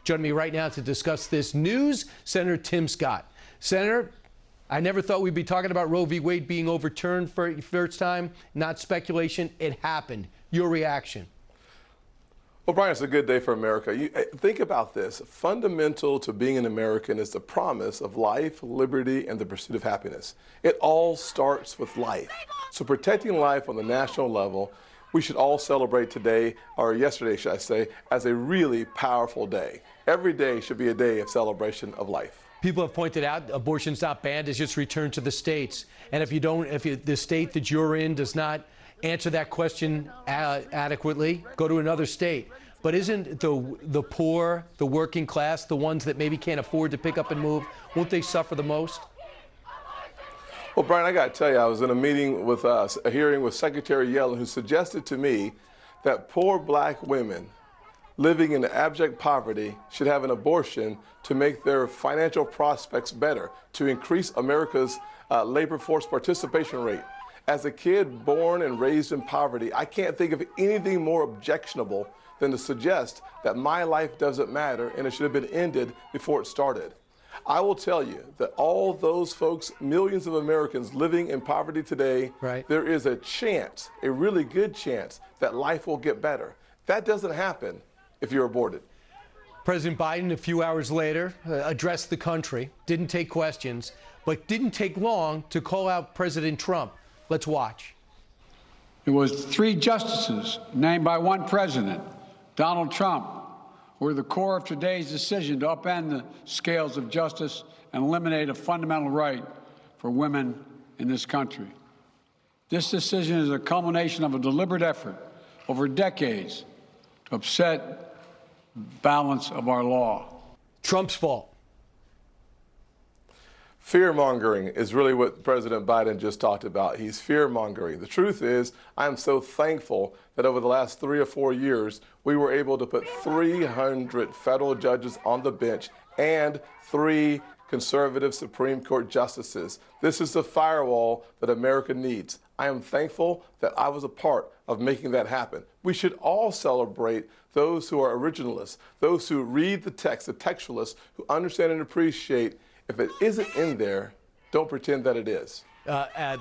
Joining me right now to discuss this news, Senator Tim Scott. Senator, I never thought we'd be talking about Roe v. Wade being overturned for the first time. Not speculation. It happened. Your reaction? Well, Brian, it's a good day for America. Think about this. Fundamental to being an American is the promise of life, liberty, and the pursuit of happiness. It all starts with life. So protecting life on the national level, we should all celebrate today, or yesterday, should I say, as a really powerful day. Every day should be a day of celebration of life. People have pointed out abortion's not banned, it's just returned to the states. And if the state that you're in does not answer that question adequately, go to another state. But isn't the poor, the working class, the ones that maybe can't afford to pick up and move, won't they suffer the most? Well, Brian, I got to tell you, I was in a meeting with a hearing with Secretary Yellen, who suggested to me that poor black women living in abject poverty should have an abortion to make their financial prospects better, to increase America's labor force participation rate. As a kid born and raised in poverty, I can't think of anything more objectionable than to suggest that my life doesn't matter and it should have been ended before it started. I will tell you that all those folks, millions of Americans living in poverty today, right, there is a chance, a really good chance, that life will get better. That doesn't happen if you're aborted. President Biden, a few hours later, addressed the country, didn't take questions, but didn't take long to call out President Trump. Let's watch. It was 3 justices named by 1 president, Donald Trump, who were the core of today's decision to upend the scales of justice and eliminate a fundamental right for women in this country. This decision is a culmination of a deliberate effort over decades to upset balance of our law. Trump's fault. Fear-mongering is really what President Biden just talked about. He's fear-mongering. The truth is, I am so thankful that over the last 3 or 4 years, we were able to put 300 federal judges on the bench and 3 conservative Supreme Court justices. This is the firewall that America needs. I am thankful that I was a part of making that happen. We should all celebrate those who are originalists, those who read the text, the textualists, who understand and appreciate. If it isn't in there, don't pretend that it is.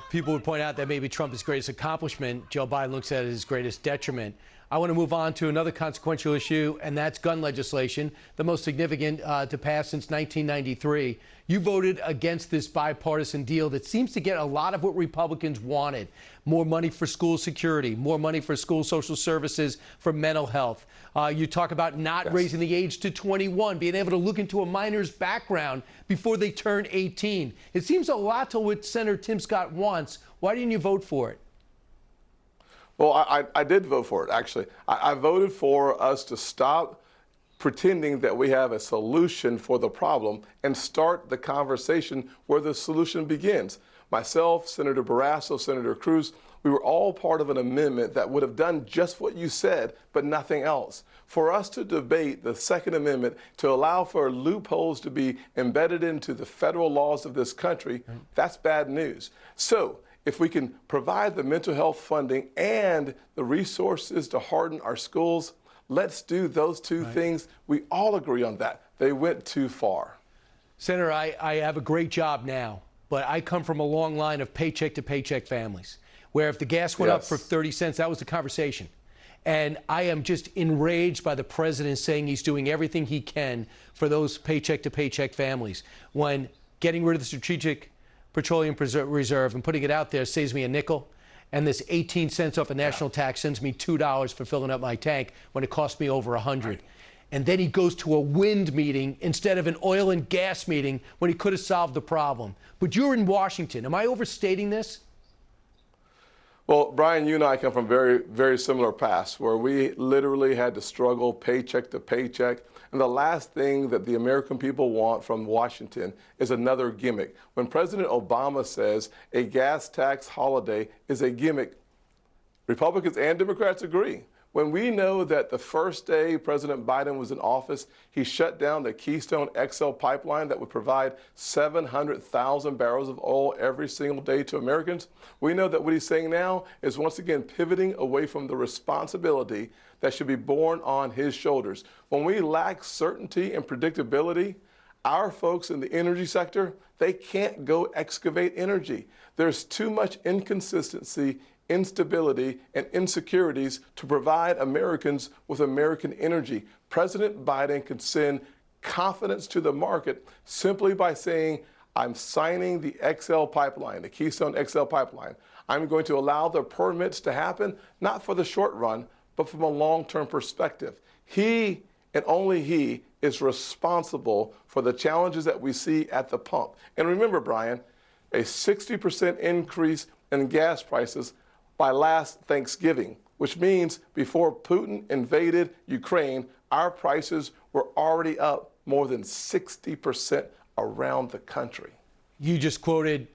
People would point out that maybe Trump's greatest accomplishment, Joe Biden looks at it as his greatest detriment. I want to move on to another consequential issue, and that's gun legislation, the most significant to pass since 1993. You voted against this bipartisan deal that seems to get a lot of what Republicans wanted. More money for school security, more money for school social services, for mental health. You talk about not raising the age to 21, being able to look into a minor's background before they turn 18. It seems a lot to what Senator Tim Scott wants. Why didn't you vote for it? Well, I did vote for it, actually. I voted for us to stop pretending that we have a solution for the problem and start the conversation where the solution begins. Myself, Senator Barrasso, Senator Cruz, we were all part of an amendment that would have done just what you said, but nothing else. For us to debate the Second Amendment to allow for loopholes to be embedded into the federal laws of this country, that's bad news. So if we can provide the mental health funding and the resources to harden our schools, let's do those 2 things. We all agree on that. They went too far. Senator, I have a great job now, but I come from a long line of paycheck to paycheck families, where if the gas went up for 30 cents, that was the conversation. And I am just enraged by the president saying he's doing everything he can for those paycheck to paycheck families, when getting rid of the Strategic Petroleum Reserve and putting it out there saves me a nickel, and this 18 cents off a national tax sends me $2 for filling up my tank when it cost me over $100. And then he goes to a wind meeting instead of an oil and gas meeting when he could have solved the problem. But you're in Washington. Am I overstating this? Well, Brian, you and I come from very, very similar paths where we literally had to struggle paycheck to paycheck. And the last thing that the American people want from Washington is another gimmick. When President Obama says a gas tax holiday is a gimmick, Republicans and Democrats agree. When we know that the first day President Biden was in office, he shut down the Keystone XL pipeline that would provide 700,000 barrels of oil every single day to Americans, we know that what he's saying now is once again pivoting away from the responsibility that should be borne on his shoulders. When we lack certainty and predictability, our folks in the energy sector, they can't go excavate energy. There's too much inconsistency, instability, and insecurities to provide Americans with American energy. President Biden can send confidence to the market simply by saying, I'm signing the XL pipeline, the Keystone XL pipeline. I'm going to allow the permits to happen, not for the short run, but from a long-term perspective. He, and only he, is responsible for the challenges that we see at the pump. And remember, Brian, a 60% increase in gas prices by last Thanksgiving, which means before Putin invaded Ukraine, our prices were already up more than 60% around the country. You just quoted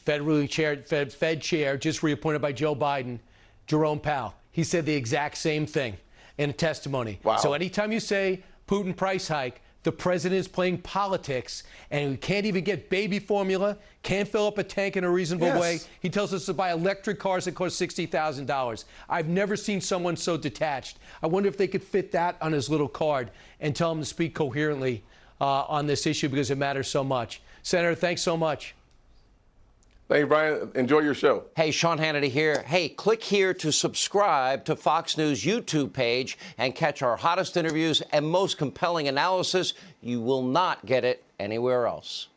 Fed chair, just reappointed by Joe Biden, Jerome Powell. He said the exact same thing in a testimony. Wow. So anytime you say Putin price hike, the president is playing politics, and we can't even get baby formula, can't fill up a tank in a reasonable way. He tells us to buy electric cars that cost $60,000. I've never seen someone so detached. I wonder if they could fit that on his little card and tell him to speak coherently on this issue because it matters so much. Senator, thanks so much. Thank you, Brian. Enjoy your show. Hey, Sean Hannity here. Hey, click here to subscribe to Fox News YouTube page and catch our hottest interviews and most compelling analysis. You will not get it anywhere else.